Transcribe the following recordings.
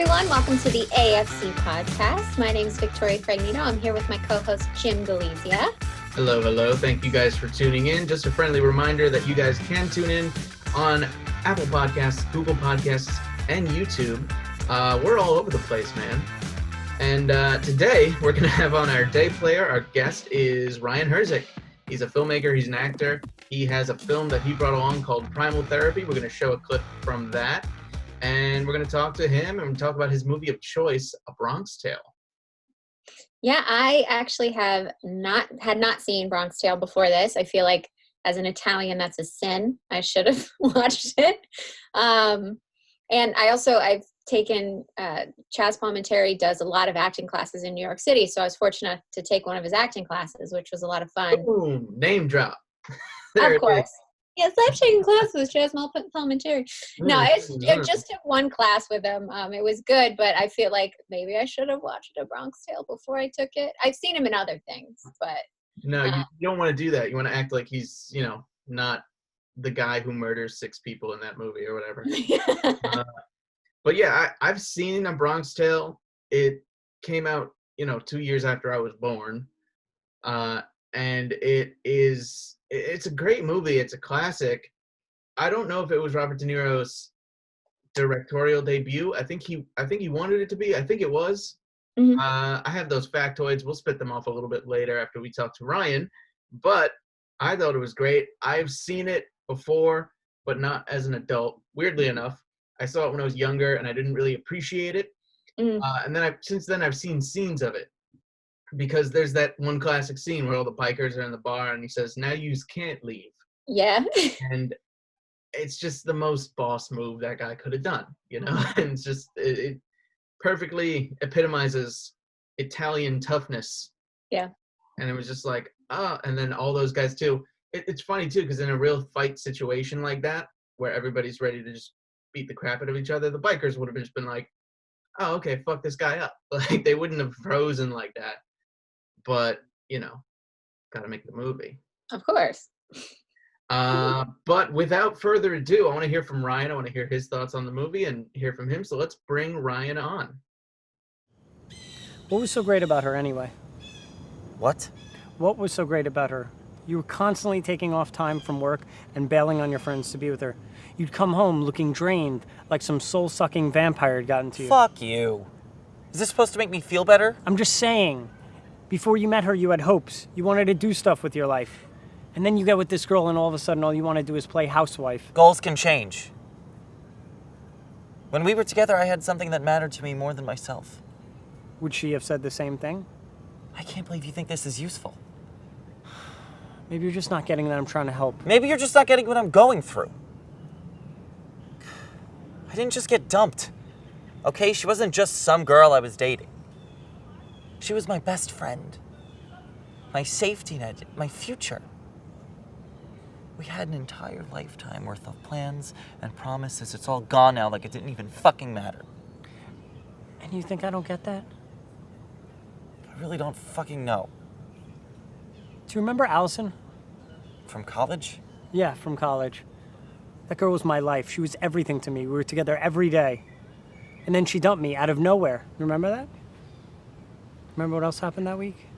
everyone. Welcome to the AFC Podcast. My name is Victoria Fragnito. I'm here with my co-host, Jim Galizia. Hello, hello. Thank you guys for tuning in. Just a friendly reminder that you guys can tune in on Apple Podcasts, Google Podcasts, and YouTube. We're all over the place, man. And today, we're going to have on our day player. Our guest is Ryan Herzich. He's a filmmaker. He's an actor. He has a film that he brought along called Primal Therapy. We're going to show a clip from that. And we're going to talk to him and talk about his movie of choice, A Bronx Tale. Yeah, I actually had not seen Bronx Tale before this. I feel like as an Italian, that's a sin. I should have watched it. And I've taken, Chaz Palminteri does a lot of acting classes in New York City. So I was fortunate to take one of his acting classes, which was a lot of fun. Boom, name drop. Of course. Yes, I've taken classes with Chaz Palminteri. No, it's just took one class with him. It was good, but I feel like maybe I should have watched A Bronx Tale before I took it. I've seen him in other things, but... No, you don't want to do that. You want to act like he's, not the guy who murders 6 people in that movie or whatever. But yeah, I've seen A Bronx Tale. It came out, 2 years after I was born. And it's a great movie. It's a classic. I don't know if it was Robert De Niro's directorial debut. I think he wanted it to be. I think it was. Mm-hmm. I have those factoids. We'll spit them off a little bit later after we talk to Ryan. But I thought it was great. I've seen it before, but not as an adult. Weirdly enough, I saw it when I was younger, and I didn't really appreciate it. Mm. And then since then, I've seen scenes of it. Because there's that one classic scene where all the bikers are in the bar and he says, "Now you can't leave." Yeah. And it's just the most boss move that guy could have done, And it's just, it perfectly epitomizes Italian toughness. Yeah. And it was just like, and then all those guys too. It's funny too, because in a real fight situation like that, where everybody's ready to just beat the crap out of each other, the bikers would have just been like, "Oh, okay, fuck this guy up." Like, they wouldn't have frozen like that. But, got to make the movie. Of course. But without further ado, I want to hear from Ryan. I want to hear his thoughts on the movie and hear from him. So let's bring Ryan on. What was so great about her anyway? What? What was so great about her? You were constantly taking off time from work and bailing on your friends to be with her. You'd come home looking drained, like some soul-sucking vampire had gotten to you. Fuck you. Is this supposed to make me feel better? I'm just saying. Before you met her, you had hopes. You wanted to do stuff with your life. And then you get with this girl and all of a sudden all you want to do is play housewife. Goals can change. When we were together, I had something that mattered to me more than myself. Would she have said the same thing? I can't believe you think this is useful. Maybe you're just not getting that I'm trying to help. Maybe you're just not getting what I'm going through. I didn't just get dumped. Okay, she wasn't just some girl I was dating. She was my best friend. My safety net, my future. We had an entire lifetime worth of plans and promises. It's all gone now like it didn't even fucking matter. And you think I don't get that? I really don't fucking know. Do you remember Allison? From college? Yeah, from college. That girl was my life. She was everything to me. We were together every day. And then she dumped me out of nowhere. Remember that? Remember what else happened that week?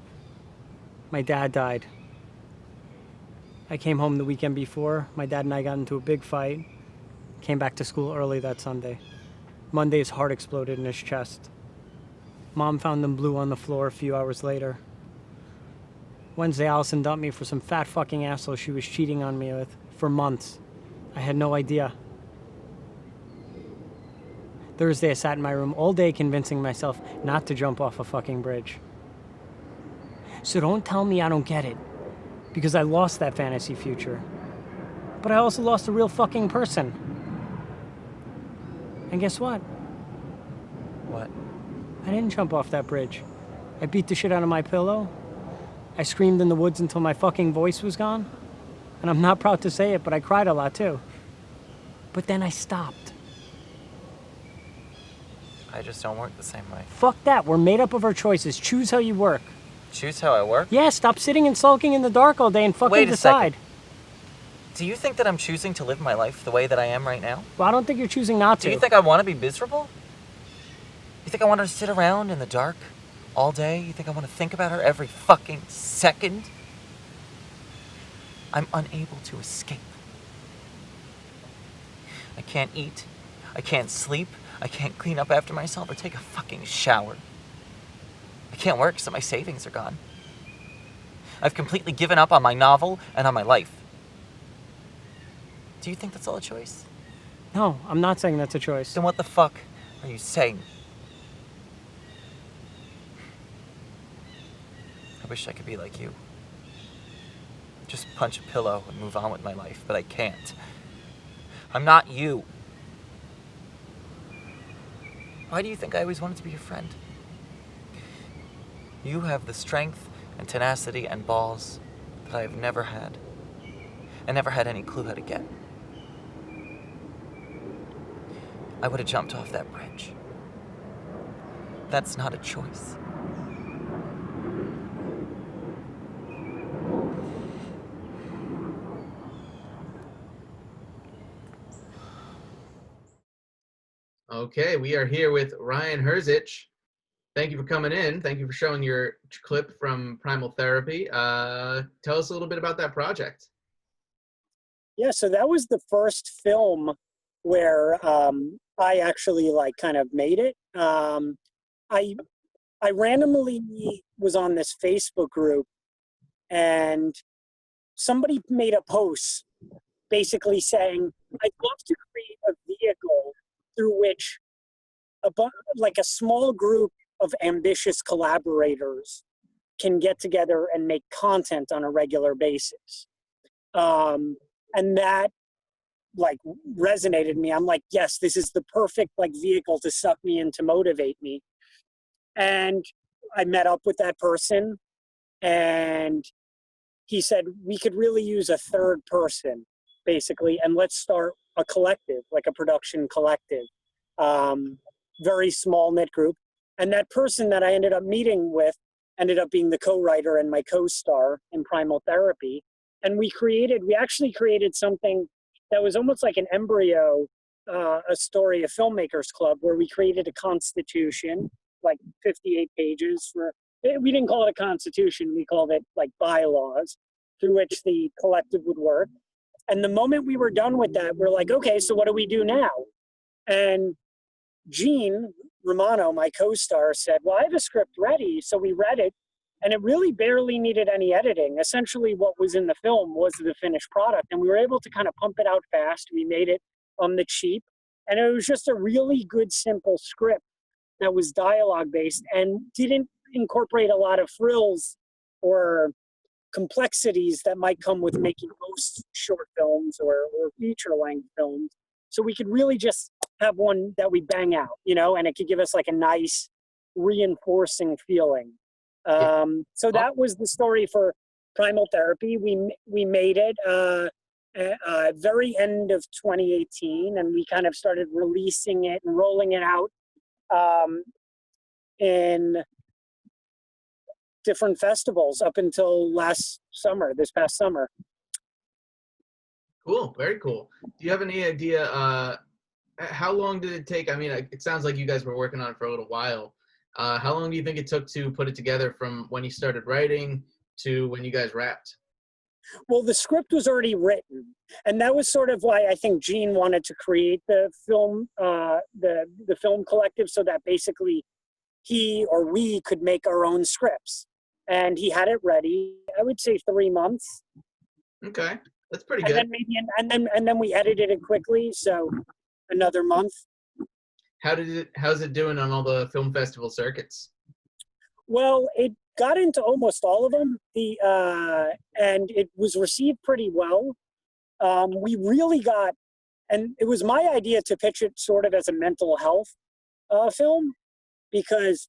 My dad died. I came home the weekend before. My dad and I got into a big fight. Came back to school early that Sunday. Monday, his heart exploded in his chest. Mom found him blue on the floor a few hours later. Wednesday, Allison dumped me for some fat fucking asshole she was cheating on me with for months. I had no idea. Thursday, I sat in my room all day convincing myself not to jump off a fucking bridge. So don't tell me I don't get it, because I lost that fantasy future. But I also lost a real fucking person. And guess what? What? I didn't jump off that bridge. I beat the shit out of my pillow. I screamed in the woods until my fucking voice was gone. And I'm not proud to say it, but I cried a lot too. But then I stopped. I just don't work the same way. Fuck that. We're made up of our choices. Choose how you work. Choose how I work? Yeah, stop sitting and sulking in the dark all day and fucking Wait a decide. second. Do you think that I'm choosing to live my life the way that I am right now? Well, I don't think you're choosing not to. Do you think I want to be miserable? You think I want her to sit around in the dark all day? You think I want to think about her every fucking second? I'm unable to escape. I can't eat. I can't sleep. I can't clean up after myself or take a fucking shower. I can't work so my savings are gone. I've completely given up on my novel and on my life. Do you think that's all a choice? No, I'm not saying that's a choice. Then what the fuck are you saying? I wish I could be like you. Just punch a pillow and move on with my life, but I can't. I'm not you. Why do you think I always wanted to be your friend? You have the strength and tenacity and balls that I have never had. I never had any clue how to get. I would have jumped off that bridge. That's not a choice. Okay, we are here with Ryan Herzich. Thank you for coming in. Thank you for showing your clip from Primal Therapy. Tell us a little bit about that project. Yeah, so that was the first film where I actually kind of made it. I randomly was on this Facebook group, and somebody made a post basically saying, I'd love to create a vehicle through which a small group of ambitious collaborators can get together and make content on a regular basis. And that resonated me. I'm like, yes, this is the perfect vehicle to suck me in, to motivate me. And I met up with that person, and he said, we could really use a third person, basically, and let's start a collective, like a production collective. Very small knit group. And that person that I ended up meeting with ended up being the co-writer and my co-star in Primal Therapy. And we actually created something that was almost like an embryo, a story, a filmmakers club, where we created a constitution, 58 pages we didn't call it a constitution, we called it bylaws, through which the collective would work. And the moment we were done with that, we're like, okay, so what do we do now? And Gene Romano, my co-star, said, well, I have a script ready. So we read it, and it really barely needed any editing. Essentially, what was in the film was the finished product, and we were able to kind of pump it out fast. We made it on the cheap, and it was just a really good, simple script that was dialogue-based and didn't incorporate a lot of frills or complexities that might come with making most short films or feature-length films. So we could really just have one that we bang out, and it could give us a nice reinforcing feeling. So that was the story for Primal Therapy. We made it very end of 2018, and we kind of started releasing it and rolling it out in different festivals up until this past summer. Cool, very cool. Do you have any idea how long did it take? I mean, it sounds like you guys were working on it for a little while. How long do you think it took to put it together from when you started writing to when you guys wrapped? Well, the script was already written, and that was sort of why I think Gene wanted to create the film, the film collective, so that basically he or we could make our own scripts. And he had it ready, I would say 3 months. Okay, that's pretty good. And then we edited it quickly, so another month. How's it doing on all the film festival circuits? Well, it got into almost all of them. And it was received pretty well. We really got, and it was my idea to pitch it sort of as a mental health film, because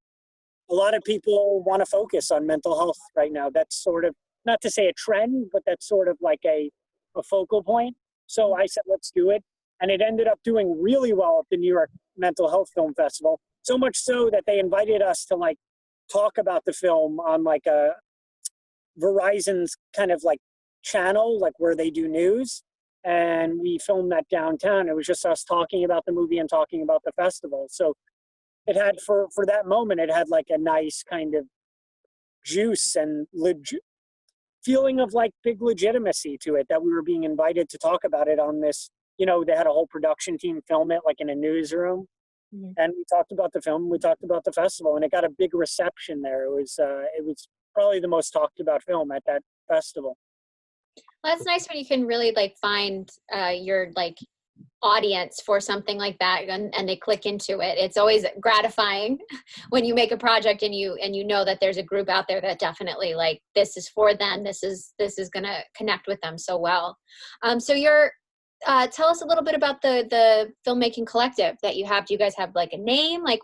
a lot of people want to focus on mental health right now. That's sort of, not to say a trend, but that's sort of like a focal point. So I said, let's do it. And it ended up doing really well at the New York Mental Health Film Festival. So much so that they invited us to talk about the film on a Verizon's kind of channel, where they do news. And we filmed that downtown. It was just us talking about the movie and talking about the festival. So it had for that moment, it had like a nice kind of juice and feeling of like big legitimacy to it, that we were being invited to talk about it on this, they had a whole production team film it like in a newsroom. Mm-hmm. And we talked about the film, we talked about the festival, and it got a big reception there. It was probably the most talked about film at that festival. Well, that's nice when you can really like find your like audience for something like that, and they click into it. It's always gratifying when you make a project and you know that there's a group out there that definitely like, this is for them. This is gonna connect with them so well. So you're tell us a little bit about the filmmaking collective that you have. Do you guys have like a name? Like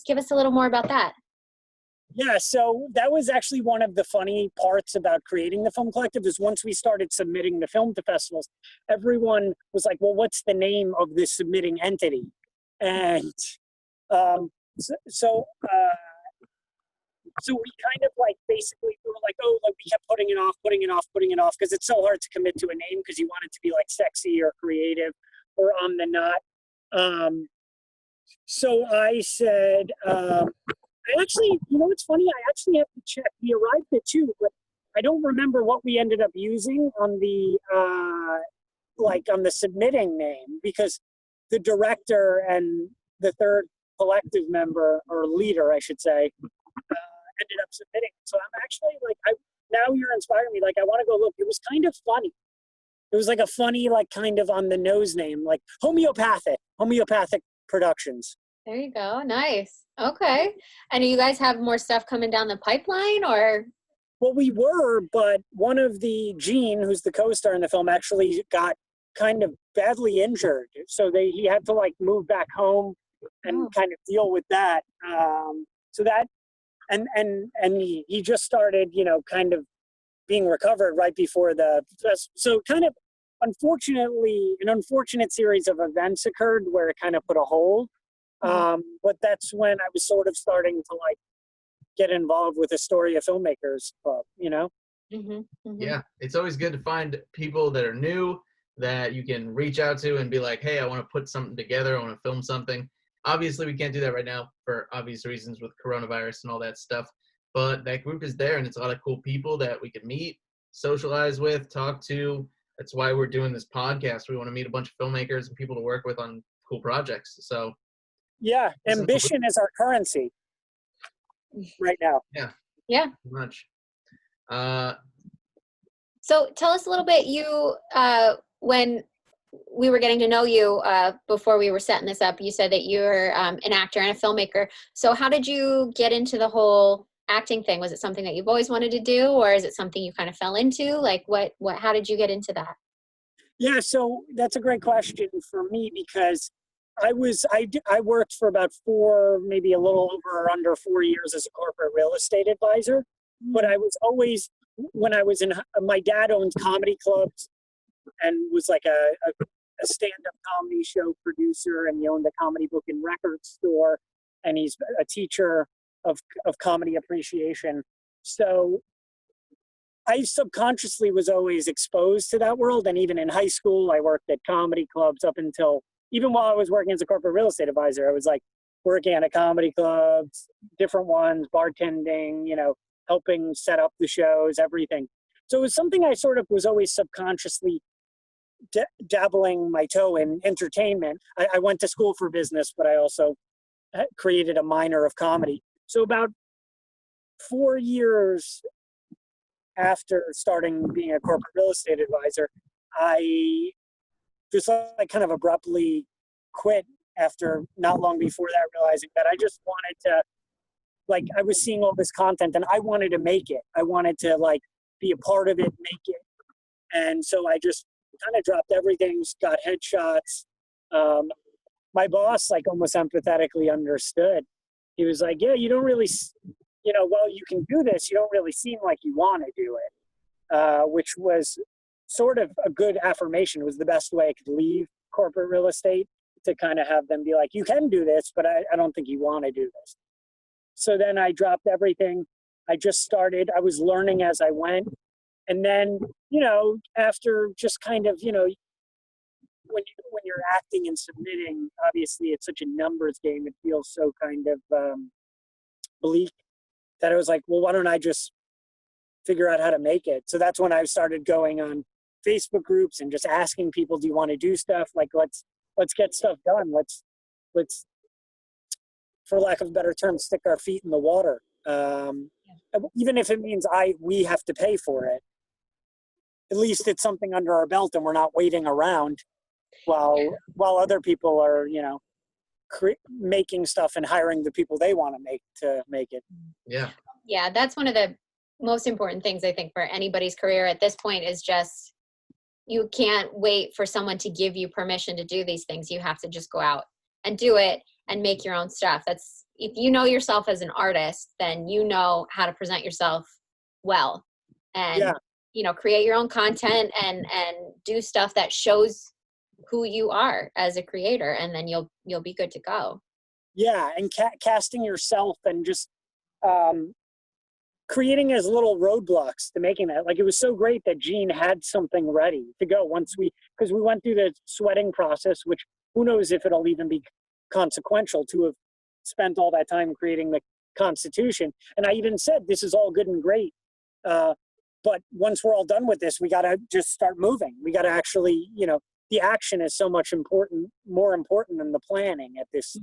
give us a little more about that. Yeah, so that was actually one of the funny parts about creating the film collective, is once we started submitting the film to festivals, everyone was like, well, what's the name of this submitting entity? And so we kind of like, basically we were like, oh, like we kept putting it off because it's so hard to commit to a name, because you want it to be like sexy or creative or on the knot. So I said, I actually, what's funny? I actually have to check. We arrived at 2, but I don't remember what we ended up using on the on the submitting name, because the director and the third collective member, or leader, I should say, ended up submitting. So I'm actually like, now you're inspiring me. Like, I want to go look. It was kind of funny. It was like a funny, like kind of on the nose name, like homeopathic Productions. There you go. Nice. Okay. And do you guys have more stuff coming down the pipeline, or? Well, we were, but one of the Gene, who's the co-star in the film, actually got kind of badly injured. So he had to like move back home and kind of deal with that. So that, and he just started, kind of being recovered right before so kind of unfortunately, an unfortunate series of events occurred where it kind of put a hold. But that's when I was sort of starting to like get involved with Astoria Filmmakers Club, Mm-hmm, mm-hmm. Yeah, it's always good to find people that are new that you can reach out to and be like, hey, I want to put something together. I want to film something. Obviously, we can't do that right now for obvious reasons with coronavirus and all that stuff. But that group is there, and it's a lot of cool people that we can meet, socialize with, talk to. That's why we're doing this podcast. We want to meet a bunch of filmmakers and people to work with on cool projects. So yeah, ambition is our currency right now. Yeah. Much. So tell us a little bit, when we were getting to know you before we were setting this up, you said that you're an actor and a filmmaker. So how did you get into the whole acting thing? Was it something that you've always wanted to do, or is it something you kind of fell into? Like how did you get into that? Yeah, so that's a great question for me, because I worked for about 4, maybe a little over or under 4 years as a corporate real estate advisor. But I was always, when I was my dad owned comedy clubs and was like a stand-up comedy show producer, and he owned a comedy book and record store, and he's a teacher of comedy appreciation. So I subconsciously was always exposed to that world. And even in high school, I worked at comedy clubs up until, even while I was working as a corporate real estate advisor, I was like working at comedy clubs, different ones, bartending, helping set up the shows, everything. So it was something I sort of was always subconsciously dabbling my toe in entertainment. I went to school for business, but I also created a minor of comedy. So about 4 years after starting being a corporate real estate advisor, I just like kind of abruptly quit after not long before that, realizing that I just wanted to, like, I was seeing all this content and I wanted to make it. I wanted to like be a part of it, make it. And so I just kind of dropped everything, got headshots. My boss like almost empathetically understood. He was like, yeah, you don't really, well, you can do this. You don't really seem like you want to do it, which was sort of a good affirmation. It was the best way I could leave corporate real estate, to kind of have them be like, you can do this, but I don't think you want to do this. So then I dropped everything. I just started, I was learning as I went. And then, after just kind of, when you when you're acting and submitting, obviously it's such a numbers game. It feels so kind of bleak that I was like, well, why don't I just figure out how to make it? So that's when I started going on Facebook groups and just asking people, do you want to do stuff? Like, let's get stuff done. Let's, for lack of a better term, stick our feet in the water. Even if it means we have to pay for it, at least it's something under our belt and we're not waiting around while other people are, making stuff and hiring the people they want to make it. Yeah. Yeah, that's one of the most important things I think for anybody's career at this point is just, you can't wait for someone to give you permission to do these things. You have to just go out and do it and make your own stuff. That's, if you know yourself as an artist, then you know how to present yourself well and, create your own content and do stuff that shows who you are as a creator, and then you'll be good to go. Yeah, and casting yourself and just creating as little roadblocks to making that. Like, it was so great that Gene had something ready to go because we went through the sweating process, which who knows if it'll even be consequential to have spent all that time creating the Constitution. And I even said, this is all good and great, but once we're all done with this, we got to just start moving. We got to actually, the action is so much more important than the planning at this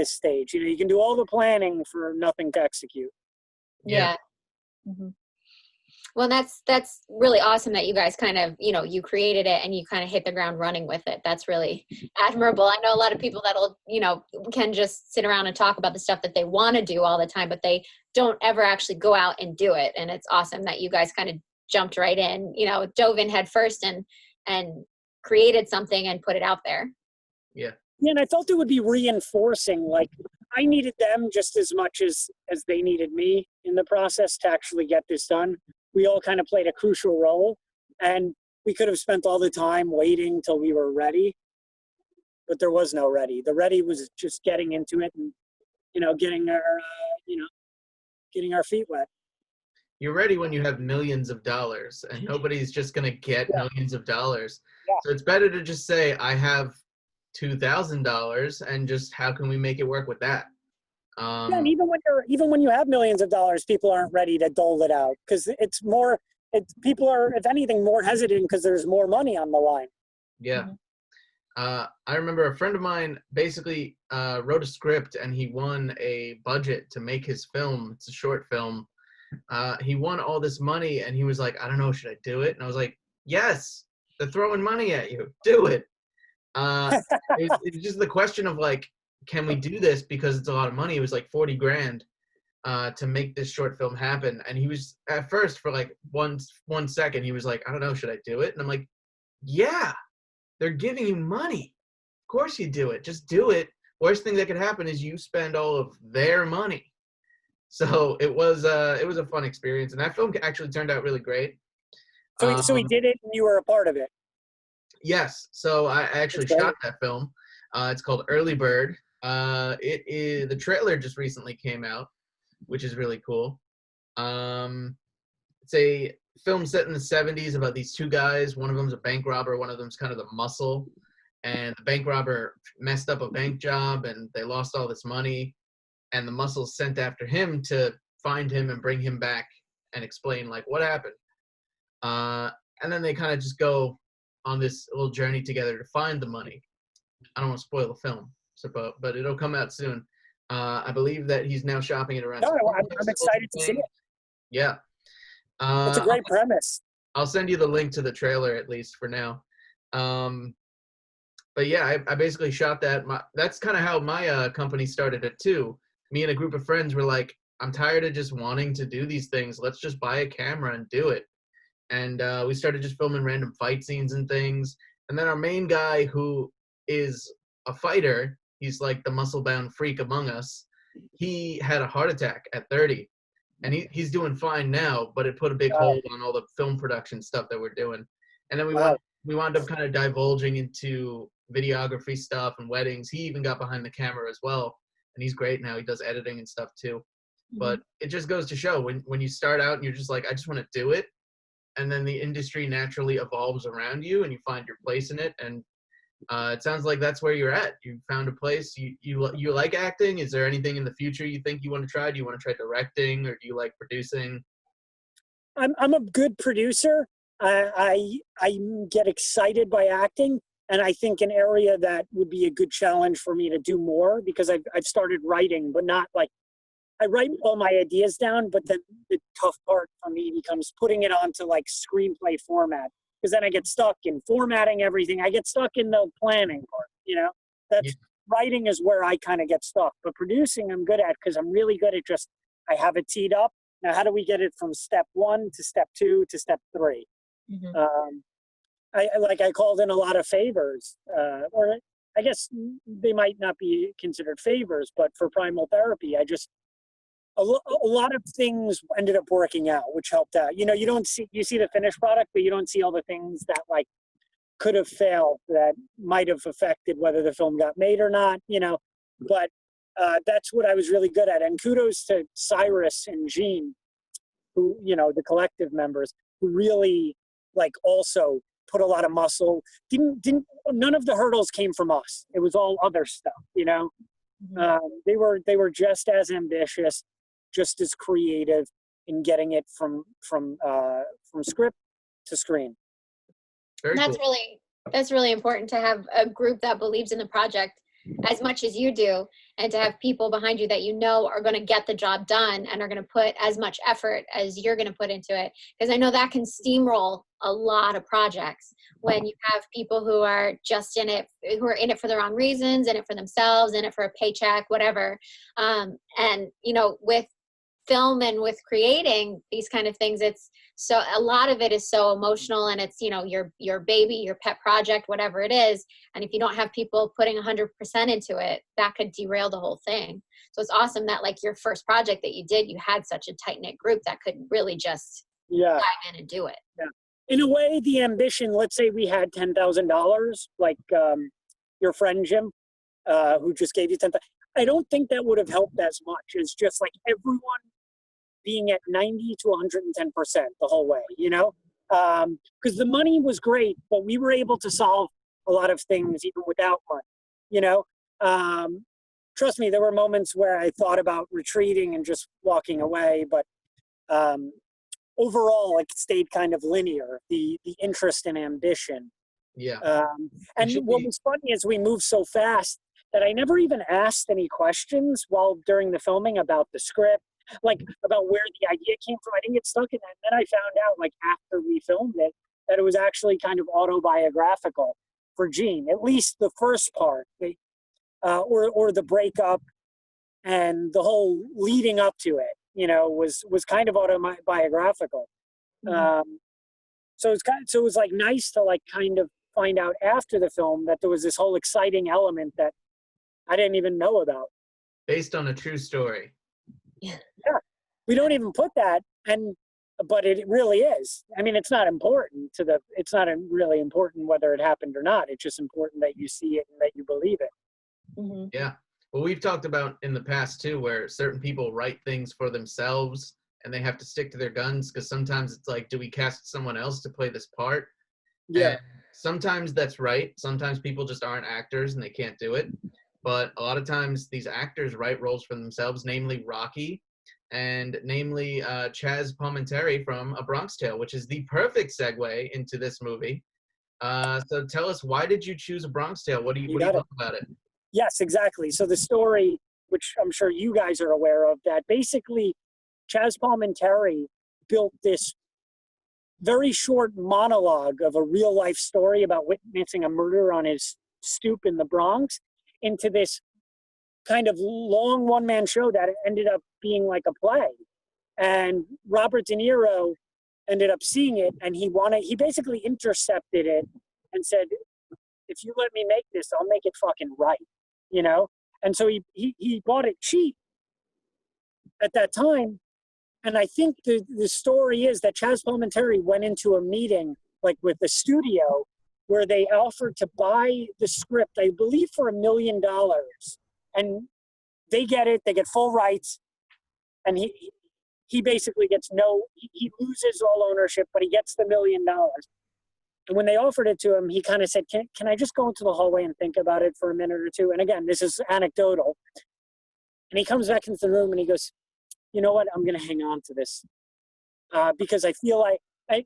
stage. You can do all the planning for nothing to execute. Yeah. Mm-hmm. Well, that's really awesome that you guys kind of, you created it and you kind of hit the ground running with it. That's really admirable. I know a lot of people that'll, can just sit around and talk about the stuff that they want to do all the time, but they don't ever actually go out and do it. And it's awesome that you guys kind of jumped right in, dove in head first and created something and put it out there. Yeah. Yeah, and I felt it would be reinforcing. Like, I needed them just as much as they needed me in the process to actually get this done. We all kind of played a crucial role, and we could have spent all the time waiting till we were ready, but there was no ready. The ready was just getting into it and, getting our feet wet. You're ready when you have millions of dollars, and nobody's just going to get millions of dollars. Yeah. So it's better to just say, I have $2,000, and just how can we make it work with that? And even when you have millions of dollars, people aren't ready to dole it out because people are, if anything, more hesitant because there's more money on the line. Yeah. I remember a friend of mine basically wrote a script and he won a budget to make his film. It's a short film. He won all this money and he was like, I don't know, should I do it? And I was like, yes, they're throwing money at you. Do it. It's just the question of like, can we do this because it's a lot of money? It was like 40 grand to make this short film happen. And he was at first for like one second, he was like, I don't know, should I do it? And I'm like, yeah, they're giving you money. Of course you do it. Just do it. Worst thing that could happen is you spend all of their money. So it was a fun experience. And that film actually turned out really great. So he did it and you were a part of it. Yes. So I actually shot that film. It's called Early Bird. The trailer just recently came out, which is really cool. It's a film set in the 70s about these two guys. One of them's a bank robber. One of them's kind of the muscle. And the bank robber messed up a bank job and they lost all this money. And the muscle's sent after him to find him and bring him back and explain like what happened. And then they kind of just go on this little journey together to find the money. I don't want to spoil the film, but it'll come out soon. I believe that he's now shopping it around. No, I'm excited to see it. Yeah. It's a great premise. I'll send you the link to the trailer at least for now. But yeah, I basically shot that. That's kind of how my company started it too. Me and a group of friends were like, I'm tired of just wanting to do these things. Let's just buy a camera and do it. And we started just filming random fight scenes and things. And then our main guy, who is a fighter, he's like the muscle-bound freak among us. He had a heart attack at 30. And he's doing fine now, but it put a big hold on all the film production stuff that we're doing. And then we wound up kind of divulging into videography stuff and weddings. He even got behind the camera as well. And he's great now. He does editing and stuff too. Mm-hmm. But it just goes to show when you start out and you're just like, I just want to do it. And then the industry naturally evolves around you and you find your place in it. And It sounds like that's where you're at. You found a place. You like acting. Is there anything in the future you think you want to try? Do you want to try directing, or do you like producing? I'm a good producer. I get excited by acting, and I think an area that would be a good challenge for me to do more, because I've started writing, but not like, I write all my ideas down, but then the tough part for me becomes putting it onto like screenplay format, because then I get stuck in formatting everything. I get stuck in the planning part, that's writing is where I kind of get stuck, but producing I'm good at, because I'm really good at just, I have it teed up. Now, how do we get it from step 1 to step 2 to step 3? Mm-hmm. I called in a lot of favors, or I guess they might not be considered favors, but for Primal Therapy, a lot of things ended up working out, which helped out. You see the finished product, but you don't see all the things that like could have failed that might have affected whether the film got made or not, but that's what I was really good at. And kudos to Cyrus and Gene, who, the collective members, who really like also put a lot of muscle. None of the hurdles came from us. It was all other stuff, Mm-hmm. They were just as ambitious, just as creative in getting it from script to screen. Very That's cool. that's really important to have a group that believes in the project as much as you do, and to have people behind you that are going to get the job done and are going to put as much effort as you're going to put into it. Because I know that can steamroll a lot of projects when you have people who are just in it for the wrong reasons, in it for themselves, in it for a paycheck, whatever. And with film and with creating these kind of things, it's so, a lot of it is so emotional, and it's your baby, your pet project, whatever it is, and if you don't have people putting 100% into it, that could derail the whole thing. So it's awesome that like your first project that you did, you had such a tight-knit group that could really just dive in and do it. In a way, the ambition, let's say we had $10,000, like your friend Jim, who just gave you $10,000. I don't think that would have helped as much. It's just like everyone being at 90 to 110% the whole way, because the money was great, but we were able to solve a lot of things even without money, Trust me, there were moments where I thought about retreating and just walking away, but overall it stayed kind of linear, the interest and ambition. Yeah. And what was funny is we moved so fast that I never even asked any questions during the filming about the script, like about where the idea came from. I didn't get stuck in that. And then I found out, like after we filmed it, that it was actually kind of autobiographical for Gene, at least the first part, or the breakup and the whole leading up to it, was kind of autobiographical. Mm-hmm. So it was like nice to like kind of find out after the film that there was this whole exciting element that I didn't even know about. Based on a true story. Yeah, we don't even put that, but it really is. I mean, it's not really important whether it happened or not. It's just important that you see it and that you believe it. Mm-hmm. Yeah. Well, we've talked about in the past too, where certain people write things for themselves and they have to stick to their guns, because sometimes it's like, do we cast someone else to play this part? Yeah. And sometimes that's right. Sometimes people just aren't actors and they can't do it. But a lot of times these actors write roles for themselves, namely Rocky, and namely Chaz Palminteri from A Bronx Tale, which is the perfect segue into this movie. So tell us, why did you choose A Bronx Tale? What do you love about it? Yes, exactly. So the story, which I'm sure you guys are aware of, that basically Chaz Palminteri built this very short monologue of a real life story about witnessing a murder on his stoop in the Bronx into this kind of long one-man show that ended up being like a play. And Robert De Niro ended up seeing it, and he basically intercepted it and said, if you let me make this, I'll make it fucking right, And so he bought it cheap at that time. And I think the story is that Chaz Palminteri went into a meeting like with the studio where they offered to buy the script, I believe for $1 million. And they get it, they get full rights. And he basically gets he loses all ownership, but he gets the $1 million. And when they offered it to him, he kind of said, can I just go into the hallway and think about it for a minute or two? And again, this is anecdotal. And he comes back into the room and he goes, you know what? I'm going to hang on to this because I feel like I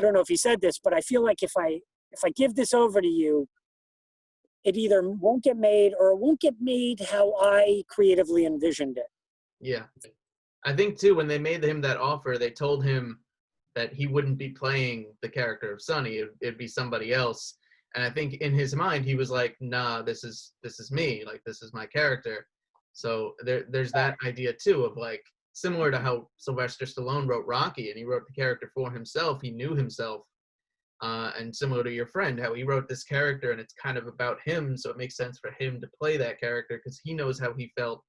don't know if he said this, but I feel like if I give this over to you, it either won't get made or it won't get made how I creatively envisioned it. Yeah. I think too, when they made him that offer, they told him that he wouldn't be playing the character of Sonny. It'd be somebody else. And I think in his mind, he was like, nah, this is me. Like, this is my character. So there's that idea too of like, similar to how Sylvester Stallone wrote Rocky and he wrote the character for himself. He knew himself. And similar to your friend, how he wrote this character and it's kind of about him. So it makes sense for him to play that character because he knows how he felt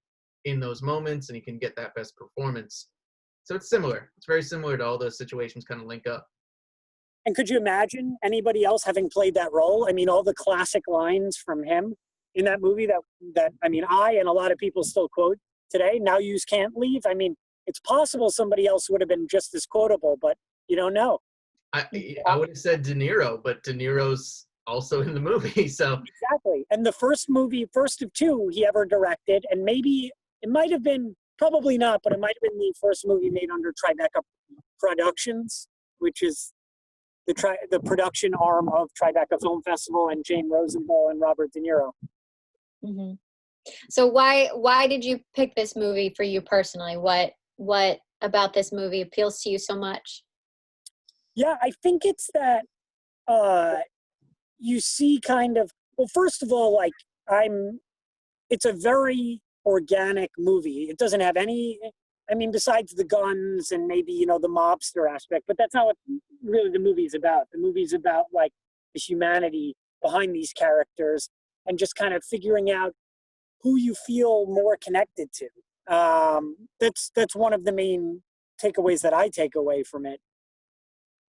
in those moments and he can get that best performance. So it's similar. It's very similar to all those situations kind of link up. And could you imagine anybody else having played that role? I mean, all the classic lines from him in that movie that I mean, I and a lot of people still quote today, now yous can't leave. I mean, it's possible somebody else would have been just as quotable, but you don't know. I would have said De Niro, but De Niro's also in the movie, so. Exactly. And the first of two he ever directed, and maybe it might have been, probably not, but it might have been the first movie made under Tribeca Productions, which is the production arm of Tribeca Film Festival, and Jane Rosenthal and Robert De Niro. Mm-hmm. So why did you pick this movie for you personally? What about this movie appeals to you so much? Yeah, I think it's that you see kind of, well, first of all, like it's a very organic movie. It doesn't have any, I mean, besides the guns and maybe, you know, the mobster aspect, but that's not what really the movie's about. The movie's about like the humanity behind these characters and just kind of figuring out who you feel more connected to. That's one of the main takeaways that I take away from it.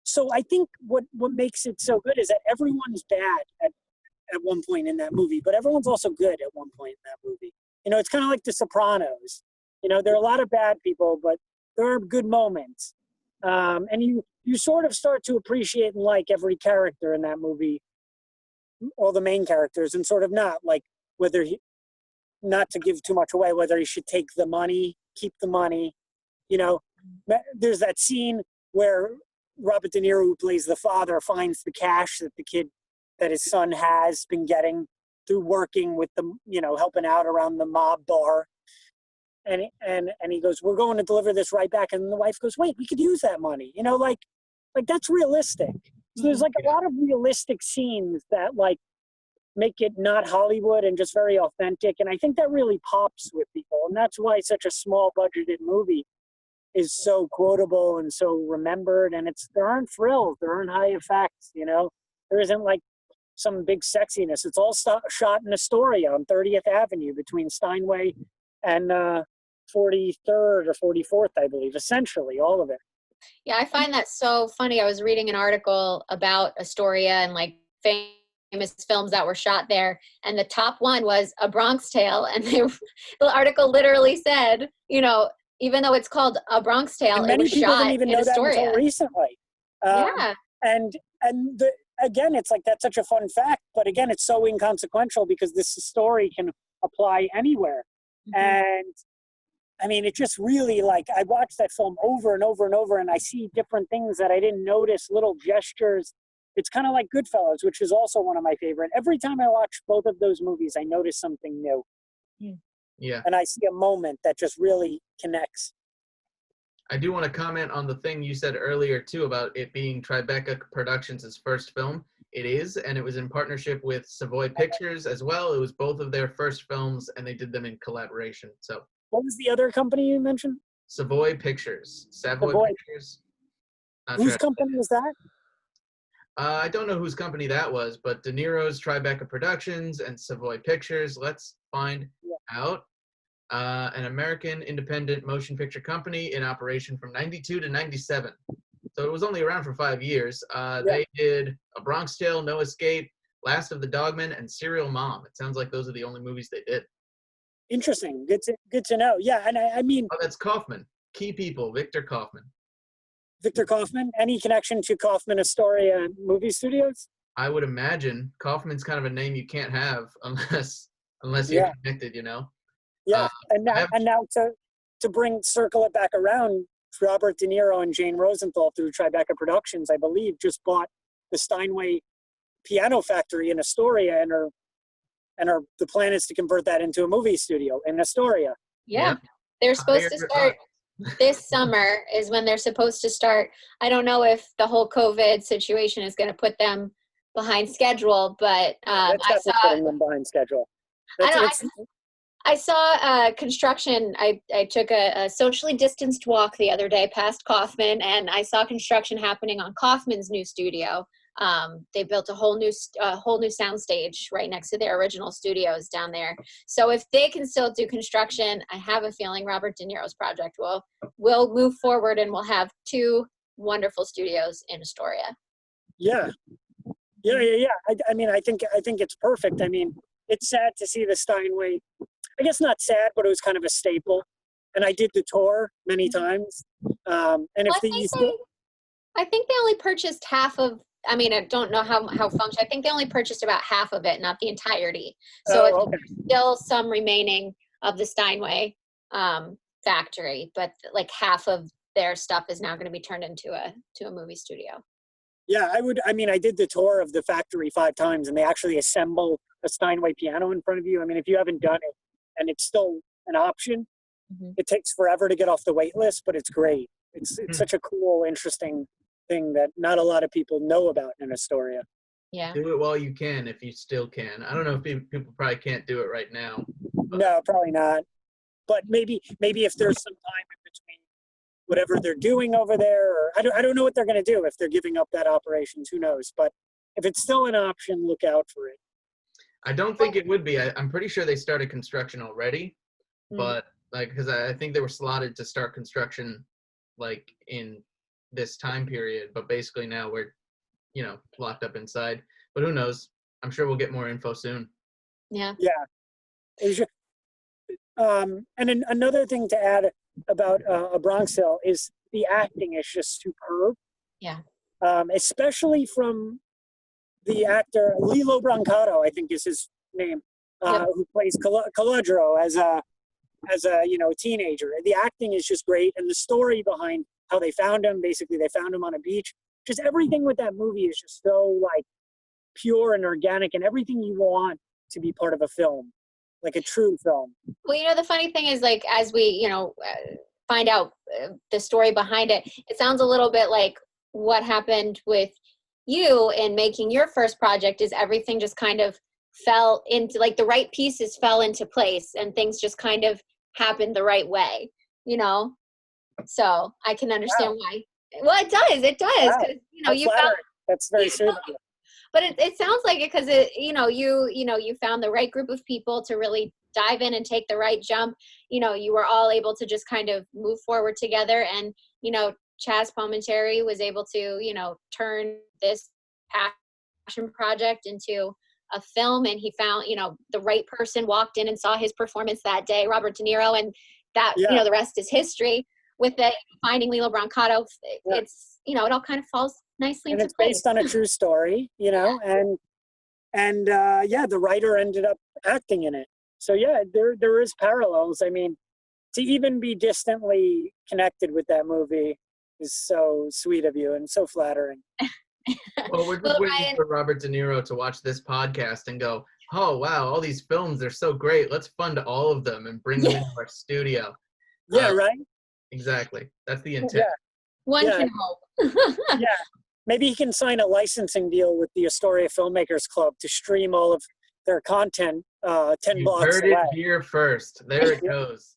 So I think what makes it so good is that everyone's bad at one point in that movie, but everyone's also good at one point in that movie. You know, it's kind of like The Sopranos. You know, there are a lot of bad people, but there are good moments. And you sort of start to appreciate and like every character in that movie, all the main characters, and sort of not like not to give too much away, whether he should take the money, keep the money. You know, there's that scene where Robert De Niro, who plays the father, finds the cash that his son has been getting through working with the, you know, helping out around the mob bar. And he goes, we're going to deliver this right back. And the wife goes, wait, we could use that money. You know, like that's realistic. So there's like a lot of realistic scenes that like make it not Hollywood and just very authentic. And I think that really pops with people. And that's why such a small budgeted movie is so quotable and so remembered. And there aren't frills, there aren't high effects, you know, there isn't like some big sexiness. It's all shot in Astoria on 30th Avenue between Steinway and 43rd or 44th, I believe, essentially all of it. Yeah, I find that so funny. I was reading an article about Astoria and like famous films that were shot there, and the top one was A Bronx Tale, and the article literally said, you know, even though it's called A Bronx Tale, and many it was people shot didn't even in know Astoria. that until recently. Yeah. Again, it's like that's such a fun fact, but again, it's so inconsequential because this story can apply anywhere. Mm-hmm. And I mean, it just really like, I watched that film over and over and over, and I see different things that I didn't notice, little gestures. It's kind of like Goodfellas, which is also one of my favorite. Every time I watch both of those movies, I notice something new. Yeah. And I see a moment that just really connects. I do want to comment on the thing you said earlier, too, about it being Tribeca Productions' first film. It is, and it was in partnership with Savoy Pictures as well. It was both of their first films, and they did them in collaboration. So, what was the other company you mentioned? Savoy Pictures. Savoy Pictures. Whose company was that? I don't know whose company that was, but De Niro's Tribeca Productions and Savoy Pictures. Let's find out. An American independent motion picture company in operation from 92 to 97. So it was only around for 5 years. They did A Bronx Tale, No Escape, Last of the Dogmen, and Serial Mom. It sounds like those are the only movies they did. Interesting. Good to know. Yeah, and I mean... Oh, that's Kaufman. Key people, Victor Kaufman. Victor Kaufman? Any connection to Kaufman Astoria movie studios? I would imagine Kaufman's kind of a name you can't have unless you're Yeah. connected, you know? Yeah, and I have- now to circle it back around, Robert De Niro and Jane Rosenthal through Tribeca Productions, I believe, just bought the Steinway Piano Factory in Astoria, and the plan is to convert that into a movie studio in Astoria. Yeah. They're supposed to start this summer is when they're supposed to start. I don't know if the whole COVID situation is going to put them behind schedule, but That's definitely putting them behind schedule. I saw construction. I took a socially distanced walk the other day past Kaufman, and I saw construction happening on Kaufman's new studio. They built a whole new soundstage right next to their original studios down there. So if they can still do construction, I have a feeling Robert De Niro's project will move forward, and we'll have 2 wonderful studios in Astoria. Yeah. I mean, I think it's perfect. I mean, it's sad to see the Steinway. I guess not sad, but it was kind of a staple. And I did the tour many times. And I think they only purchased half of. I mean, I don't know how functional. I think they only purchased about half of it, not the entirety. So there's still some remaining of the Steinway factory, but like half of their stuff is now going to be turned into a movie studio. Yeah, I did the tour of the factory 5 times, and they actually assemble a Steinway piano in front of you. I mean, if you haven't done it, and it's still an option, it takes forever to get off the wait list, but it's great. It's such a cool, interesting thing that not a lot of people know about in Astoria. Yeah. Do it while you can, if you still can. I don't know if people probably can't do it right now. No, probably not. But maybe if there's some time in between whatever they're doing over there, or I don't know what they're going to do if they're giving up that operations. Who knows? But if it's still an option, look out for it. I don't think it would be. I'm pretty sure they started construction already, but because I think they were slotted to start construction like in this time period, but basically now we're, locked up inside. But who knows? I'm sure we'll get more info soon. Yeah. Yeah. And another thing to add about A Bronx Tale is the acting is just superb. Yeah. Especially from the actor Lilo Brancato, I think is his name, who plays Caladro as a teenager. The acting is just great, and the story behind how they found him. Basically, they found him on a beach. Just everything with that movie is just so like pure and organic, and everything you want to be part of a film, like a true film. Well, the funny thing is, like, as we find out the story behind it, it sounds a little bit like what happened with you in making your first project. Is everything just kind of fell into, like, the right pieces fell into place, and things just kind of happened the right way, So I can understand why. Well, it does. Wow. You found, that's very sweet of you. But it sounds like it because you found the right group of people to really dive in and take the right jump. You were all able to just kind of move forward together, and Chaz Palminteri was able to turn this passion project into a film, and he found the right person walked in and saw his performance that day, Robert De Niro, and that the rest is history. With the finding Lilo Brancato, it's it all kind of falls nicely into place. It's based on a true story, and the writer ended up acting in it. So there is parallels. I mean, to even be distantly connected with that movie is so sweet of you and so flattering. Well, we're just waiting for Robert De Niro to watch this podcast and go, oh, wow, all these films, they're so great. Let's fund all of them and bring them into our studio. Yeah, right? Exactly. That's the intent. Yeah. One can hope. Yeah. Maybe he can sign a licensing deal with the Astoria Filmmakers Club to stream all of their content 10 blocks away. You heard it here first. There it goes.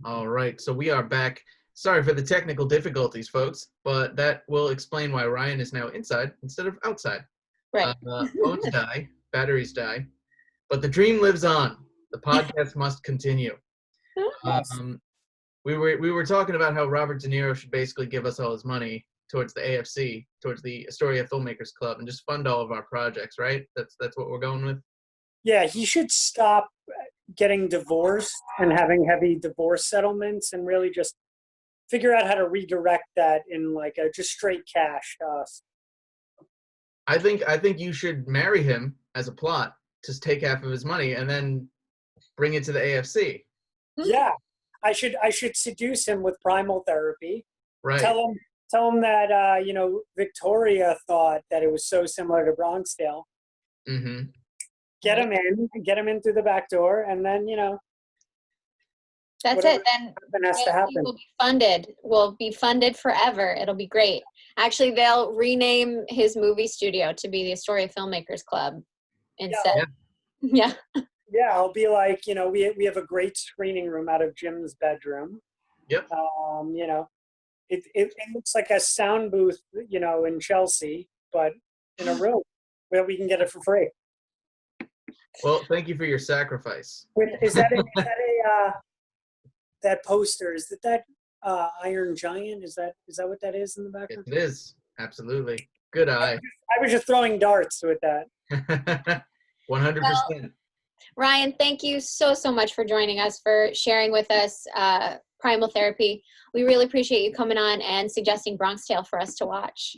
All right. So we are back. Sorry for the technical difficulties, folks, but that will explain why Ryan is now inside instead of outside. Right. Phones die, batteries die, but the dream lives on. The podcast must continue. We were talking about how Robert De Niro should basically give us all his money towards the AFC, towards the Astoria Filmmakers Club, and just fund all of our projects, right? That's what we're going with. Yeah, he should stop getting divorced and having heavy divorce settlements, and really just figure out how to redirect that in like a just straight cash to us. I think you should marry him as a plot. Just take half of his money and then bring it to the AFC. Yeah, I should seduce him with Primal Therapy. Right. Tell him that Victoria thought that it was so similar to Bronx Tale. Mm-hmm. Get him in through the back door, and then That's it. Then has to happen. Will be funded forever. It'll be great. Actually, they'll rename his movie studio to be the Astoria Filmmakers Club instead. Yeah. Yeah, I'll be like, we have a great screening room out of Jim's bedroom. Yep. It looks like a sound booth, in Chelsea, but in a room where we can get it for free. Well, thank you for your sacrifice. Is that that poster? Is that Iron Giant? Is that what that is in the background? It is, absolutely. Good eye. I was just throwing darts with that. 100%. Well, Ryan, thank you so much for joining us, for sharing with us Primal Therapy. We really appreciate you coming on and suggesting Bronx Tale for us to watch.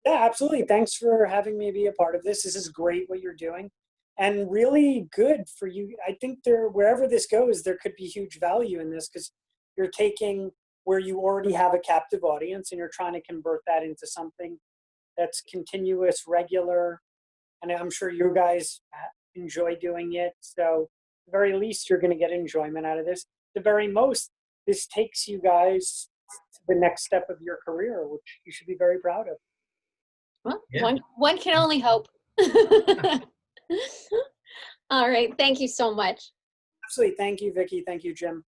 Yeah, absolutely. Thanks for having me be a part of this. This is great what you're doing, and really good for you. I think wherever this goes, there could be huge value in this, because you're taking where you already have a captive audience and you're trying to convert that into something that's continuous, regular, and I'm sure you guys enjoy doing it. So at the very least, you're going to get enjoyment out of this. At the very most, this takes you guys to the next step of your career, which you should be very proud of. Well, yeah. One can only hope. All right. Thank you so much. Absolutely. Thank you, Vicky. Thank you, Jim.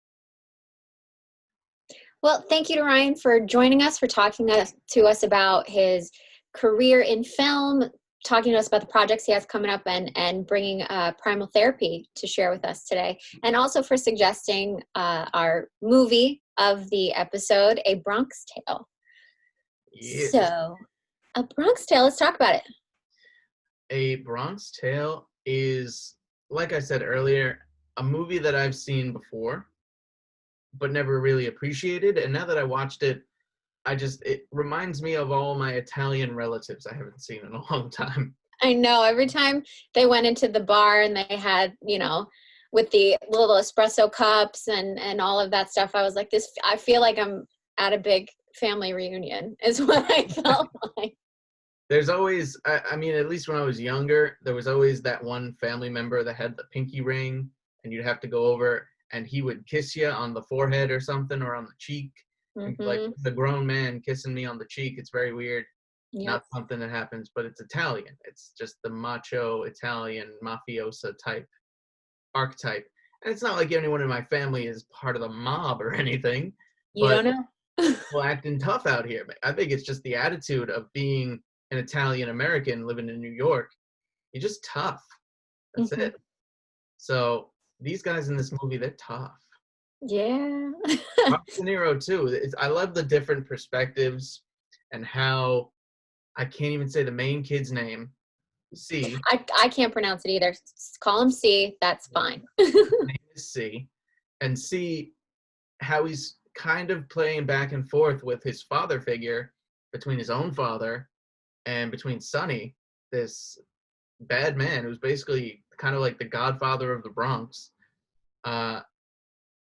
Well, thank you to Ryan for joining us, for talking to us about his career in film, talking to us about the projects he has coming up, and bringing Primal Therapy to share with us today. And also for suggesting our movie of the episode, A Bronx Tale. Yes. So, A Bronx Tale, let's talk about it. A Bronx Tale is, like I said earlier, a movie that I've seen before, but never really appreciated. And now that I watched it, it reminds me of all my Italian relatives I haven't seen in a long time. I know. Every time they went into the bar and they had, with the little espresso cups and all of that stuff, I was like, I feel like I'm at a big family reunion is what I felt like. There's always, at least when I was younger, there was always that one family member that had the pinky ring, and you'd have to go over and he would kiss you on the forehead or something, or on the cheek. Mm-hmm. Like, the grown man kissing me on the cheek. It's very weird. Yep. Not something that happens, but it's Italian. It's just the macho Italian mafiosa type archetype. And it's not like anyone in my family is part of the mob or anything. You don't know? Well, acting tough out here. I think it's just the attitude of being an Italian American living in New York. You're just tough. That's mm-hmm. it. So these guys in this movie, they're tough. Yeah. De Niro too. I love the different perspectives and how I can't even say the main kid's name. C. I can't pronounce it either. Just call him C. That's fine. His name is C. And C, how he's kind of playing back and forth with his father figure, between his own father and between Sonny, this bad man who's basically kind of like the godfather of the Bronx.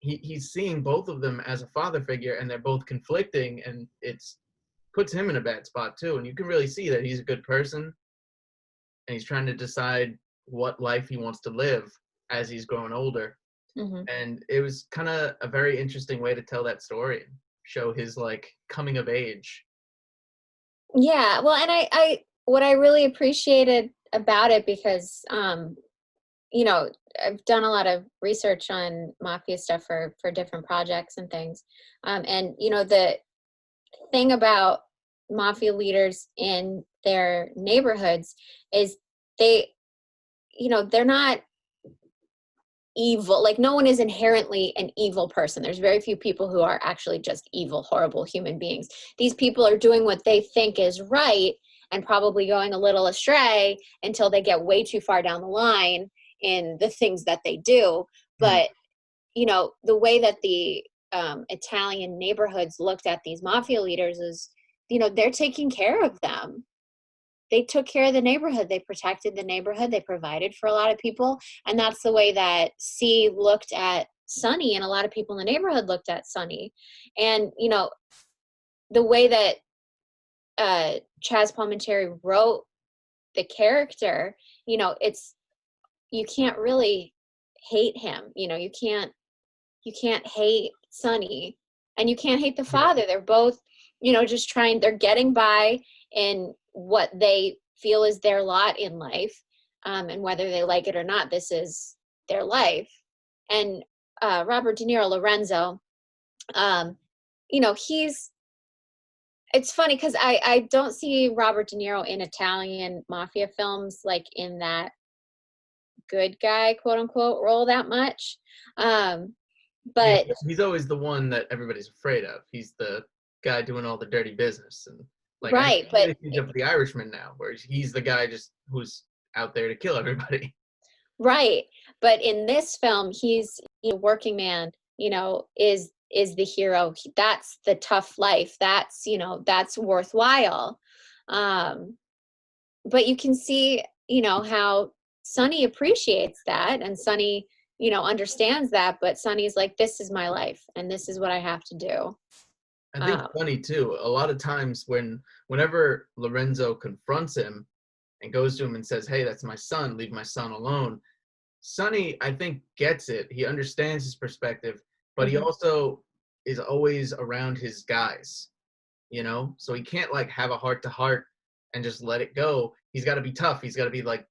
He's seeing both of them as a father figure, and they're both conflicting, and it's puts him in a bad spot too. And you can really see that he's a good person, and he's trying to decide what life he wants to live as he's growing older. Mm-hmm. And it was kind of a very interesting way to tell that story and show his coming of age. Yeah, well, and I what I really appreciated about it, because I've done a lot of research on mafia stuff for different projects and things. And the thing about mafia leaders in their neighborhoods is they're not evil. Like, no one is inherently an evil person. There's very few people who are actually just evil, horrible human beings. These people are doing what they think is right and probably going a little astray until they get way too far down the line in the things that they do. But, the way that the Italian neighborhoods looked at these mafia leaders as, they're taking care of them. They took care of the neighborhood. They protected the neighborhood. They provided for a lot of people. And that's the way that C looked at Sonny, and a lot of people in the neighborhood looked at Sonny. And, the way that Chaz Palminteri wrote the character, you can't really hate him. You can't hate Sonny, and you can't hate the father. They're both, just they're getting by in what they feel is their lot in life. And whether they like it or not, this is their life. And Robert De Niro, Lorenzo, it's funny because I don't see Robert De Niro in Italian mafia films, like in that good guy, quote unquote, role that much. But he's always the one that everybody's afraid of. He's the guy doing all the dirty business, and right. But he's up the Irishman now, where he's the guy just who's out there to kill everybody. Right. But in this film, he's a working man, is the hero. That's the tough life. That's, that's worthwhile. But you can see, how Sonny appreciates that, and Sonny, understands that, but Sonny's like, this is my life and this is what I have to do. I think funny too, a lot of times whenever Lorenzo confronts him and goes to him and says, hey, that's my son, leave my son alone, Sonny, I think, gets it. He understands his perspective, but he also is always around his guys, so he can't have a heart-to-heart and just let it go. He's got to be tough. He's got to be like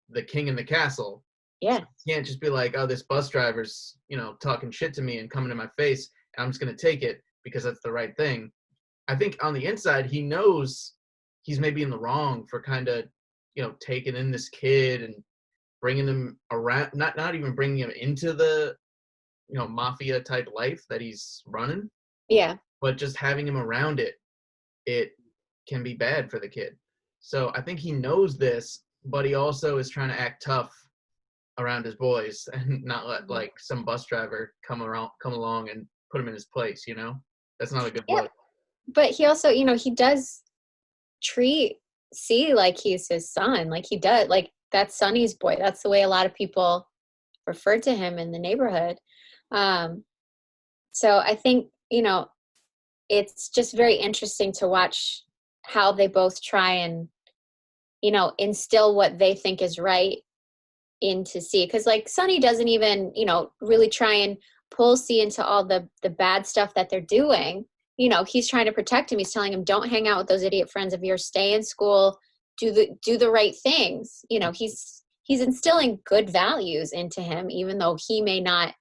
the king in the castle. Yeah. So he can't just be like, oh, this bus driver's, talking shit to me and coming to my face, and I'm just going to take it because that's the right thing. I think on the inside, he knows he's maybe in the wrong for kind of, taking in this kid and bringing him around, not even bringing him into the, mafia type life that he's running. Yeah. But just having him around it can be bad for the kid. So I think he knows this, but he also is trying to act tough around his boys and not let some bus driver come along and put him in his place. That's not a good look. But he also, he does treat C like he's his son. Like he does, like that's Sonny's boy. That's the way a lot of people refer to him in the neighborhood. So I think, it's just very interesting to watch how they both try and, instill what they think is right into C. Because Sonny doesn't even, really try and pull C into all the bad stuff that they're doing. He's trying to protect him. He's telling him, don't hang out with those idiot friends of yours, stay in school, do the right things. He's instilling good values into him, even though he may not,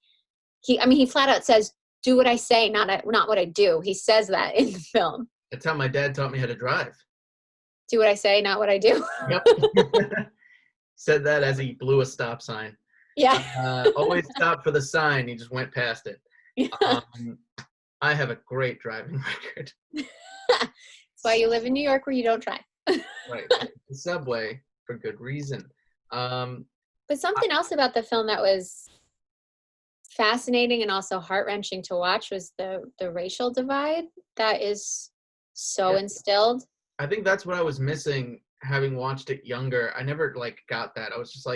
he flat out says, do what I say, not what I do. He says that in the film. That's how my dad taught me how to drive. Do what I say, not what I do. Yep. Said that as he blew a stop sign. Yeah. Always stop for the sign. He just went past it. Yeah. I have a great driving record. That's why you live in New York, where you don't drive. Right. The subway for good reason. But something else about the film that was fascinating and also heart-wrenching to watch was the racial divide that is so instilled. I think that's what I was missing having watched it younger. I never got that. I was just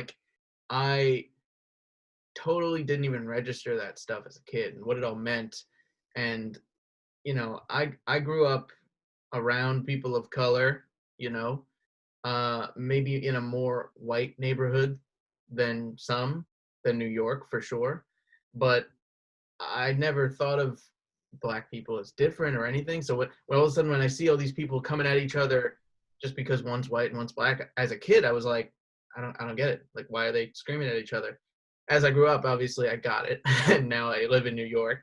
I totally didn't even register that stuff as a kid and what it all meant. And I grew up around people of color, maybe in a more white neighborhood than New York for sure. But I never thought of Black people as different or anything. So all of a sudden when I see all these people coming at each other just because one's white and one's Black, as a kid I was like, I don't get it. Why are they screaming at each other? As I grew up, obviously I got it, and now I live in New York.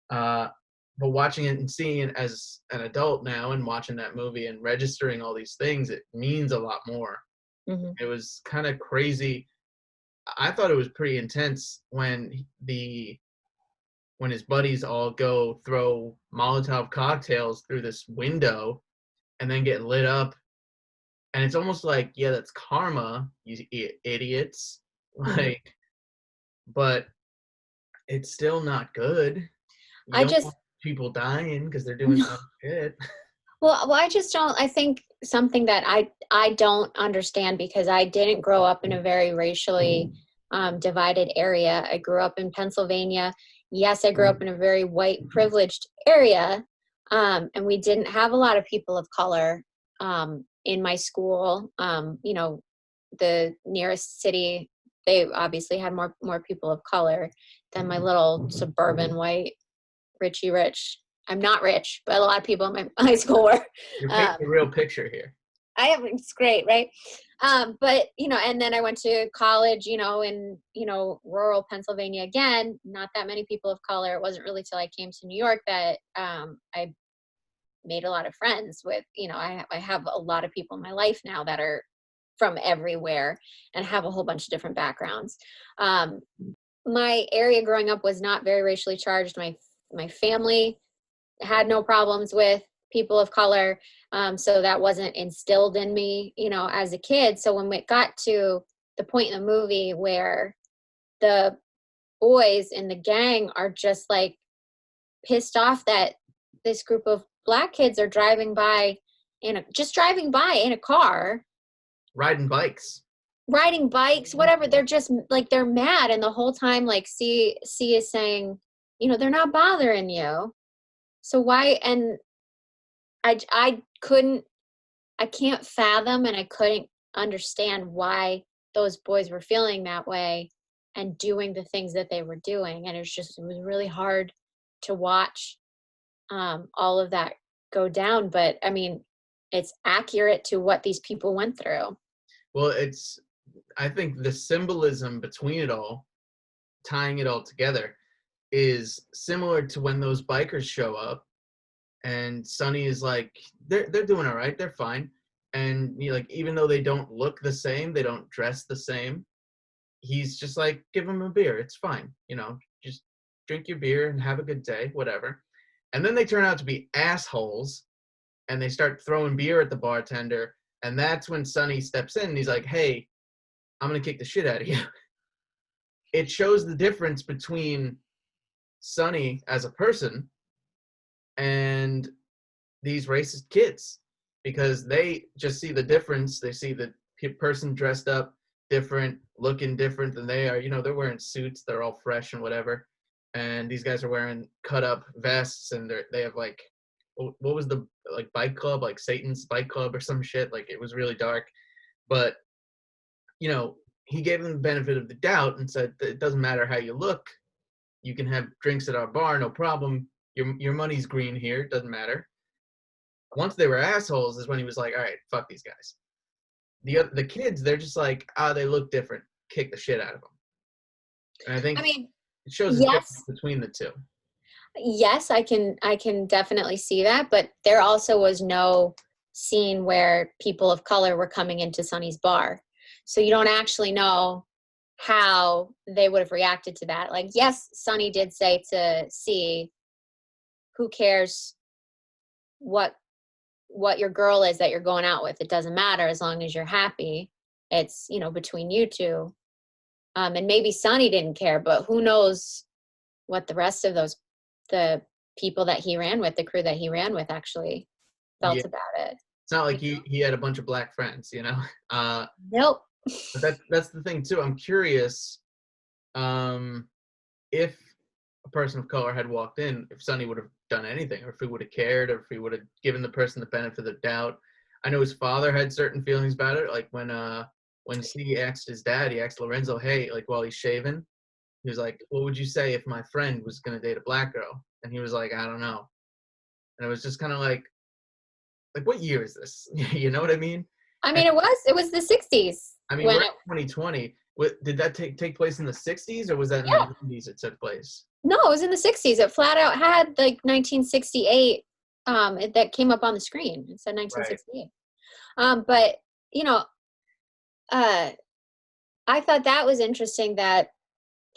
But watching it and seeing it as an adult now and watching that movie and registering all these things, it means a lot more. Mm-hmm. It was kind of crazy. I thought it was pretty intense when his buddies all go throw Molotov cocktails through this window and then get lit up. And it's almost like, yeah, that's karma, you idiots. But it's still not good. You don't want people dying because they're doing some shit. Well, I just don't. I think something that I don't understand, because I didn't grow up in a very racially divided area. I grew up in Pennsylvania. Yes, I grew up in a very white privileged area, and we didn't have a lot of people of color in my school. You know, the nearest city, they obviously had more people of color than my little suburban white Richie Rich. I'm not rich, but a lot of people in my high school were. You're painting a real picture here. It's great, right? But, you know, and then I went to college, you know, in, you know, rural Pennsylvania again, not that many people of color. It wasn't really till I came to New York that I made a lot of friends with, you know, I have a lot of people in my life now that are from everywhere and have a whole bunch of different backgrounds. My area growing up was not very racially charged. My family had no problems with people of color. So that wasn't instilled in me, you know, as a kid. So when it got to the point in the movie where the boys in the gang are just like pissed off that this group of black kids are driving by in a car, riding bikes, whatever. They're just like, they're mad. And the whole time, like, C is saying, you know, they're not bothering you. So why? And I can't fathom, and I couldn't understand why those boys were feeling that way and doing the things that they were doing. And it was really hard to watch all of that go down. But I mean, it's accurate to what these people went through. Well, I think the symbolism between it all, tying it all together, is similar to when those bikers show up and Sonny is like, they're doing all right, they're fine. And you know, like, even though they don't look the same, they don't dress the same, he's just like, give them a beer, it's fine, you know, just drink your beer and have a good day, whatever. And then they turn out to be assholes and they start throwing beer at the bartender, and that's when Sonny steps in and he's like, hey, I'm gonna kick the shit out of you. It shows the difference between Sonny as a person and these racist kids, because they just see the difference. They see the person dressed up different, looking different than they are. You know, they're wearing suits, they're all fresh and whatever, and these guys are wearing cut up vests, and they have like, what was the like bike club, like Satan's bike club or some shit. Like, it was really dark. But you know, he gave them the benefit of the doubt and said, it doesn't matter how you look, you can have drinks at our bar, no problem. Your money's green here, it doesn't matter. Once they were assholes is when he was like, all right, fuck these guys. The kids, they're just like, they look different, kick the shit out of them. And I think it shows the difference between the two. Yes, I can definitely see that, but there also was no scene where people of color were coming into Sonny's bar. So you don't actually know how they would have reacted to that. Like, yes, Sonny did say to C, who cares what your girl is that you're going out with? It doesn't matter as long as you're happy. It's, you know, between you two. And maybe Sonny didn't care, but who knows what the rest of the people that he ran with, the crew that he ran with, actually felt about it. It's not like he had a bunch of black friends, you know? Nope. But that's the thing too. I'm curious if a person of color had walked in, if Sonny would have done anything, or if he would have cared, or if he would have given the person the benefit of the doubt. I know his father had certain feelings about it. Like when C asked his dad, he asked Lorenzo, hey, like while he's shaving, he was like, what would you say if my friend was going to date a black girl? And he was like, I don't know. And it was just kind of like what year is this? You know what I mean? I mean, it was the 60s. I mean, we're in 2020. Did that take place in the 60s, or was that in the 90s it took place? No, it was in the 60s. It flat out had like 1968 that came up on the screen. It said 1968. Right. But, you know, I thought that was interesting that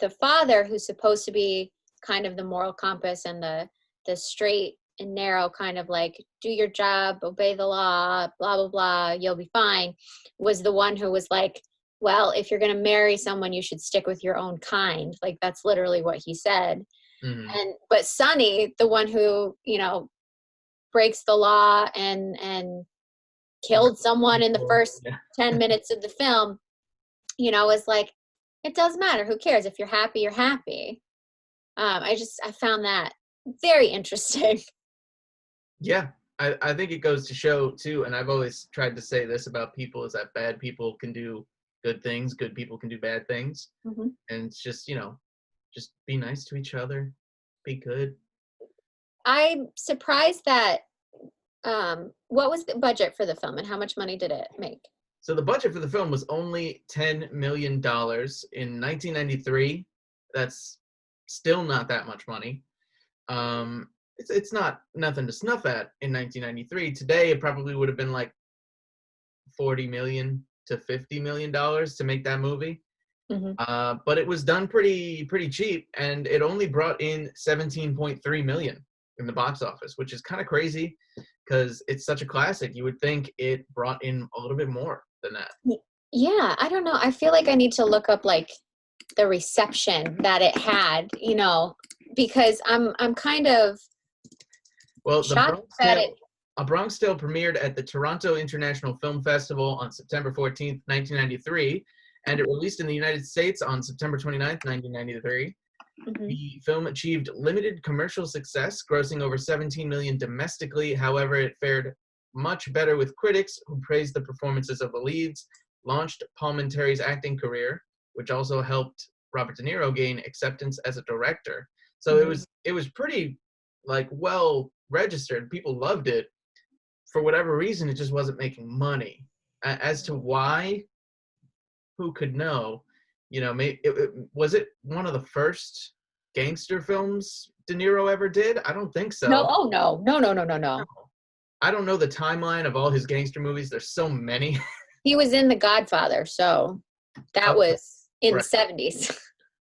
the father, who's supposed to be kind of the moral compass and the straight and narrow kind of like, do your job, obey the law, blah, blah, blah, you'll be fine, was the one who was like, well, if you're going to marry someone, you should stick with your own kind. Like, that's literally what he said. But Sonny, the one who, breaks the law and killed someone in the first 10 minutes of the film, was like, it doesn't matter. Who cares? If you're happy, you're happy. I found that very interesting. Yeah, I think it goes to show too, and I've always tried to say this about people, is that bad people can do good things, good people can do bad things. And it's just, just be nice to each other, be good. I'm surprised that, what was the budget for the film and how much money did it make? So the budget for the film was only $10 million in 1993. That's still not that much money. It's not nothing to snuff at in 1993. Today, it probably would have been like $40 million to $50 million to make that movie. But it was done pretty cheap, and it only brought in 17.3 million in the box office, which is kind of crazy because it's such a classic. You would think it brought in a little bit more than that. Yeah, I don't know. I feel like I need to look up like the reception that it had, because I'm kind of shocked that A Bronx Tale premiered at the Toronto International Film Festival on September 14th, 1993, and it released in the United States on September 29th, 1993. The film achieved limited commercial success, grossing over 17 million domestically. However, it fared much better with critics, who praised the performances of the leads, launched Palminteri's acting career, which also helped Robert De Niro gain acceptance as a director. So it was pretty well registered. People loved it. For whatever reason, it just wasn't making money. As to why, who could know? Was it one of the first gangster films De Niro ever did? I don't think so. No. Oh, no. I don't know the timeline of all his gangster movies. There's so many. He was in The Godfather, so that was in the 70s.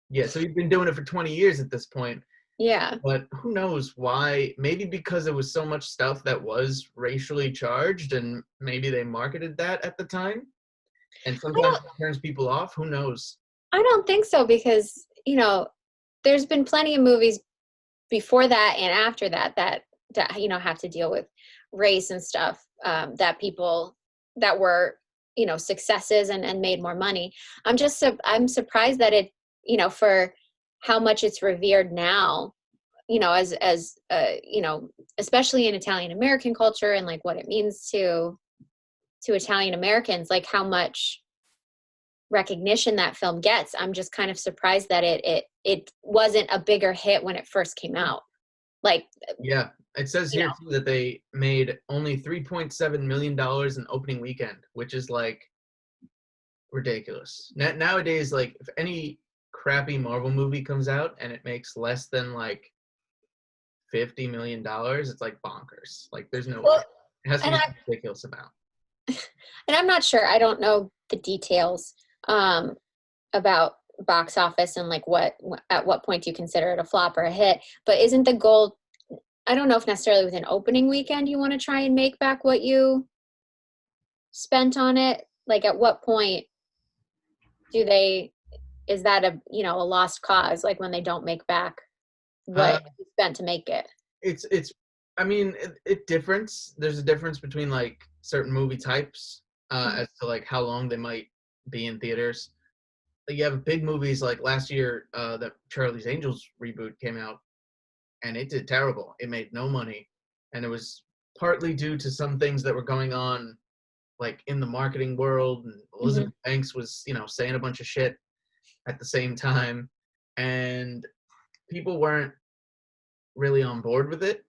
Yeah, so he's been doing it for 20 years at this point. Yeah. But who knows why? Maybe because it was so much stuff that was racially charged, and maybe they marketed that at the time. And sometimes it turns people off. Who knows? I don't think so, because, there's been plenty of movies before that and after that have to deal with race and stuff, that people that were, successes and made more money. I'm surprised that it, for how much it's revered now, as especially in Italian American culture, and like what it means to Italian Americans, like how much recognition that film gets. I'm just kind of surprised that it wasn't a bigger hit when it first came out. Yeah, it says here too that they made only $3.7 million in opening weekend, which is ridiculous. Nowadays, if any crappy Marvel movie comes out and it makes less than $50 million, it's bonkers. There's no way. It has to be a ridiculous amount. And I'm not sure. I don't know the details about box office and at what point do you consider it a flop or a hit. But isn't the goal? I don't know if necessarily with an opening weekend you want to try and make back what you spent on it. At what point is that a lost cause? When they don't make back what you spent to make it. It difference. There's a difference between certain movie types as to how long they might be in theaters. You have big movies last year that Charlie's Angels reboot came out, and it did terrible. It made no money, and it was partly due to some things that were going on in the marketing world, and Elizabeth Banks was saying a bunch of shit at the same time, and people weren't really on board with it,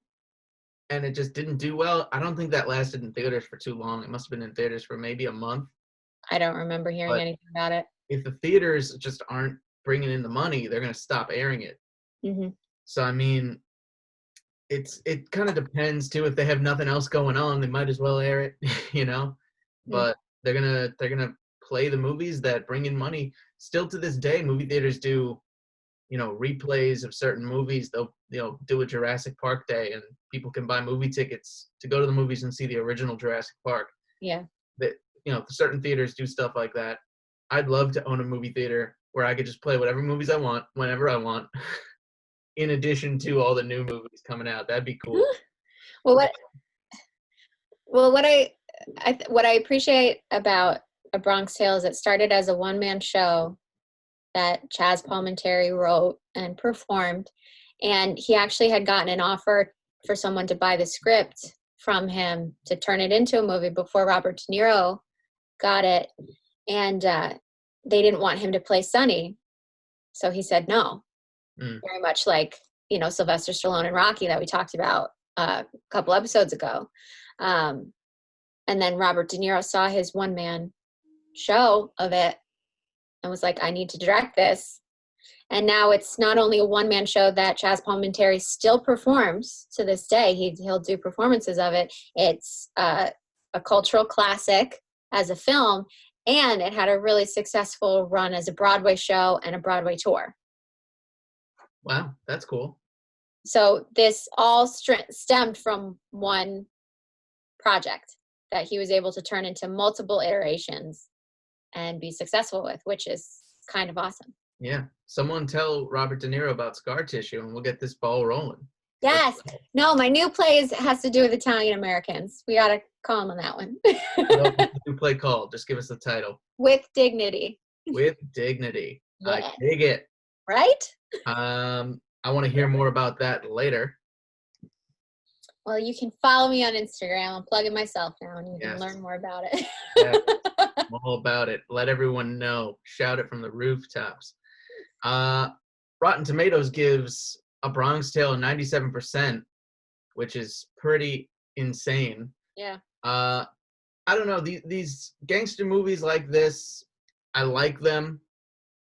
and it just didn't do well. I don't think that lasted in theaters for too long. It must have been in theaters for maybe a month. I don't remember hearing anything about it. If the theaters just aren't bringing in the money, they're going to stop airing it. So it kind of depends too. If they have nothing else going on, they might as well air it, But they're gonna play the movies that bring in money. Still to this day, movie theaters do, replays of certain movies. They'll do a Jurassic Park day, and people can buy movie tickets to go to the movies and see the original Jurassic Park. Yeah. Certain theaters do stuff like that. I'd love to own a movie theater where I could just play whatever movies I want, whenever I want. in addition to all the new movies coming out. That'd be cool. Well, what I appreciate about A Bronx Tale is it started as a one-man show that Chaz Palminteri wrote and performed, and he actually had gotten an offer for someone to buy the script from him to turn it into a movie before Robert De Niro got it, and they didn't want him to play Sonny, so he said no. Very much like, you know, Sylvester Stallone and Rocky that we talked about a couple episodes ago. And then Robert De Niro saw his one-man show of it and was like, I need to direct this. And now it's not only a one-man show that Chaz Palminteri still performs to this day. He'll do performances of it. It's a cultural classic as a film, and it had a really successful run as a Broadway show and a Broadway tour. Wow, that's cool. So this all stemmed from one project that he was able to turn into multiple iterations and be successful with, which is kind of awesome. Yeah. Someone tell Robert De Niro about scar tissue and we'll get this ball rolling. Yes. No, my new play has to do with Italian Americans. We got to call him on that one. What's the new play called? Just give us the title. With Dignity. With Dignity. Yeah. I dig it. Right? I want to hear more about that later. Well, you can follow me on Instagram. I'm plugging myself now, and you can learn more about it. Yeah, I'm all about it. Let everyone know. Shout it from the rooftops. Rotten Tomatoes gives A Bronx Tale 97%, which is pretty insane. Yeah. I don't know. These gangster movies like this, I like them,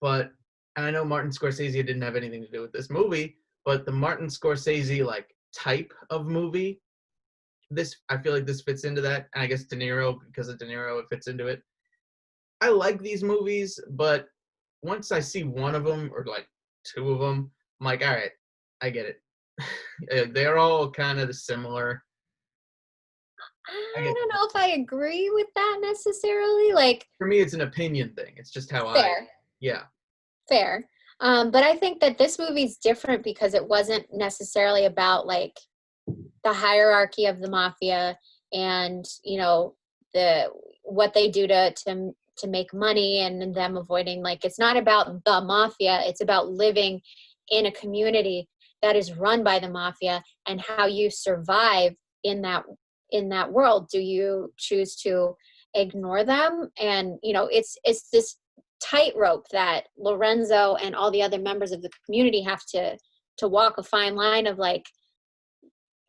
but and I know Martin Scorsese didn't have anything to do with this movie, but the Martin Scorsese like type of movie, I feel like this fits into that. And I guess De Niro, because of De Niro, it fits into it. I like these movies, but once I see one of them or like two of them, I'm like, all right, I get it. They're all kind of similar. I don't know if I agree with that necessarily. Like, for me, it's an opinion thing. It's just how fair. Fair. But I think that this movie's different because it wasn't necessarily about like the hierarchy of the mafia and, you know, what they do to make money and them avoiding, like, it's not about the mafia. It's about living in a community that is run by the mafia and how you survive in that world. Do you choose to ignore them? And, you know, it's this tightrope that Lorenzo and all the other members of the community have to walk a fine line of like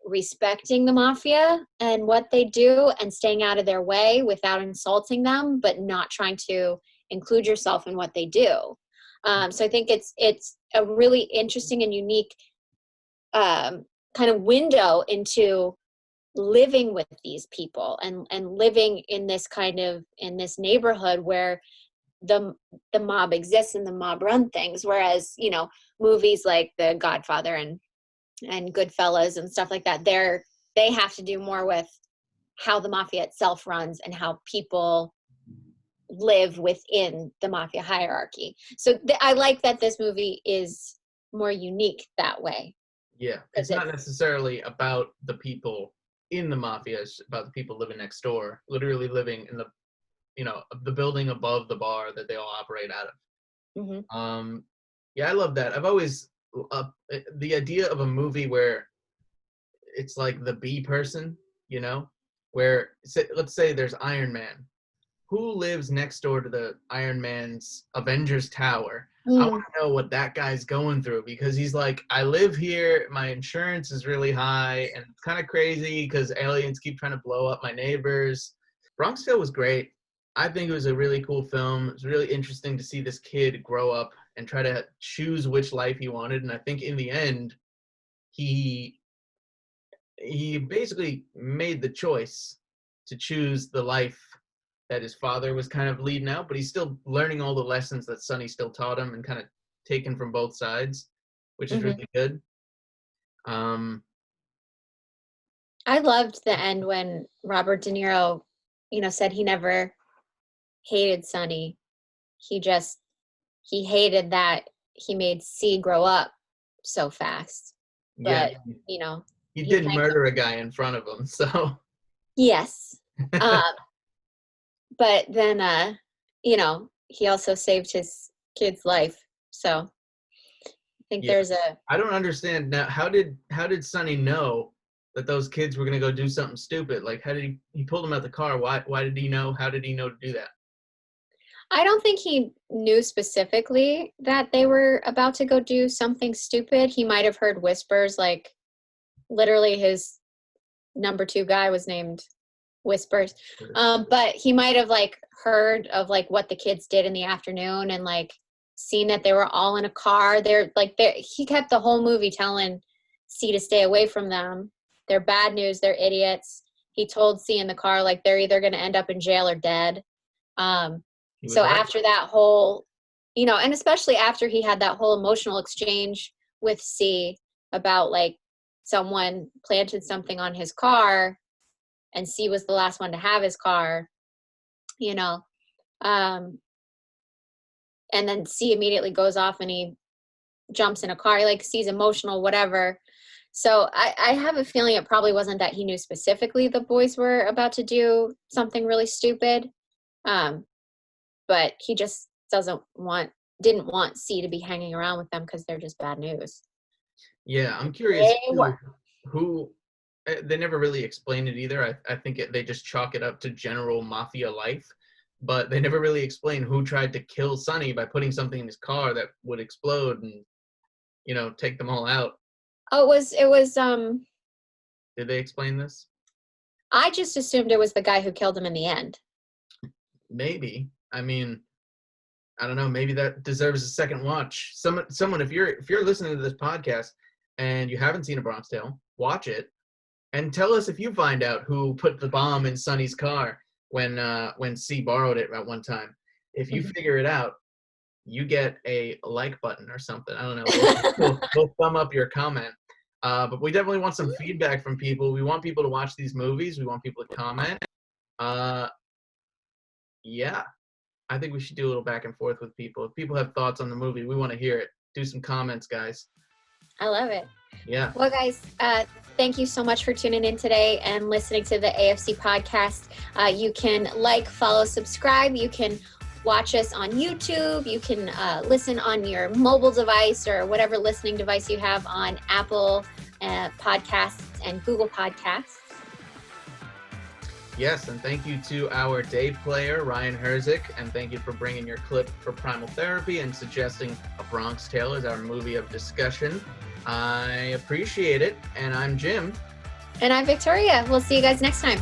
respecting the mafia and what they do and staying out of their way without insulting them, but not trying to include yourself in what they do. So I think it's a really interesting and unique kind of window into living with these people and living in this neighborhood where the mob exists and the mob run things, whereas, you know, movies like The Godfather and Goodfellas and stuff like that, they have to do more with how the mafia itself runs and how people live within the mafia hierarchy. So I like that this movie is more unique that way. Yeah, it's not necessarily about the people in the mafia, it's about the people living next door, literally living in the building above the bar that they all operate out of. Mm-hmm. Yeah, I love that. I've always the idea of a movie where it's like the B person, you know, where let's say there's Iron Man. Who lives next door to the Iron Man's Avengers Tower? I want to know what that guy's going through, because he's like, I live here, my insurance is really high, and it's kind of crazy because aliens keep trying to blow up my neighbors. Bronx Tale was great. I think it was a really cool film. It was really interesting to see this kid grow up and try to choose which life he wanted. And I think in the end, he basically made the choice to choose the life that his father was kind of leading out, but he's still learning all the lessons that Sonny still taught him and kind of taken from both sides, which is really good. I loved the end when Robert De Niro, you know, said he never hated Sonny. He hated that he made C grow up so fast. Yeah, But, you know, he he did thanked murder a guy in front of him, so. yes. But then, you know, he also saved his kid's life. So I think Yeah. there's a, I don't understand now. How did Sonny know that those kids were gonna go do something stupid? Like, how did he pulled them out the car? Why did he know? How did he know to do that? I don't think he knew specifically that they were about to go do something stupid. He might have heard whispers, like literally his number 2 guy was named Whispers. But he might have like heard of like what the kids did in the afternoon and like seen that they were all in a car. He kept the whole movie telling C to stay away from them. They're bad news. They're idiots. He told C in the car, like, they're either going to end up in jail or dead. So right. after that whole, you know, and especially after he had that whole emotional exchange with C about like someone planted something on his car and C was the last one to have his car, you know, and then C immediately goes off and he jumps in a car, like C's emotional, whatever. So I have a feeling it probably wasn't that he knew specifically the boys were about to do something really stupid. But he just didn't want C to be hanging around with them because they're just bad news. Yeah, I'm curious They were. who they never really explained it either. I think they just chalk it up to general mafia life, but they never really explain who tried to kill Sonny by putting something in his car that would explode and, you know, take them all out. Oh, it was Did they explain this? I just assumed it was the guy who killed him in the end. Maybe. I mean, I don't know. Maybe that deserves a second watch. Someone, if you're listening to this podcast and you haven't seen A Bronx Tale, watch it and tell us if you find out who put the bomb in Sonny's car when C borrowed it at one time. If you figure it out, you get a like button or something. I don't know. We'll thumb up your comment. But we definitely want some feedback from people. We want people to watch these movies. We want people to comment. Yeah. I think we should do a little back and forth with people. If people have thoughts on the movie, we want to hear it. Do some comments, guys. I love it. Yeah. Well, guys, thank you so much for tuning in today and listening to the AFC podcast. You can like, follow, subscribe. You can watch us on YouTube. You can listen on your mobile device or whatever listening device you have on Apple Podcasts and Google Podcasts. Yes, and thank you to our day player, Ryan Herzich, and thank you for bringing your clip for Primal Therapy and suggesting A Bronx Tale as our movie of discussion. I appreciate it, and I'm Jim. And I'm Victoria. We'll see you guys next time.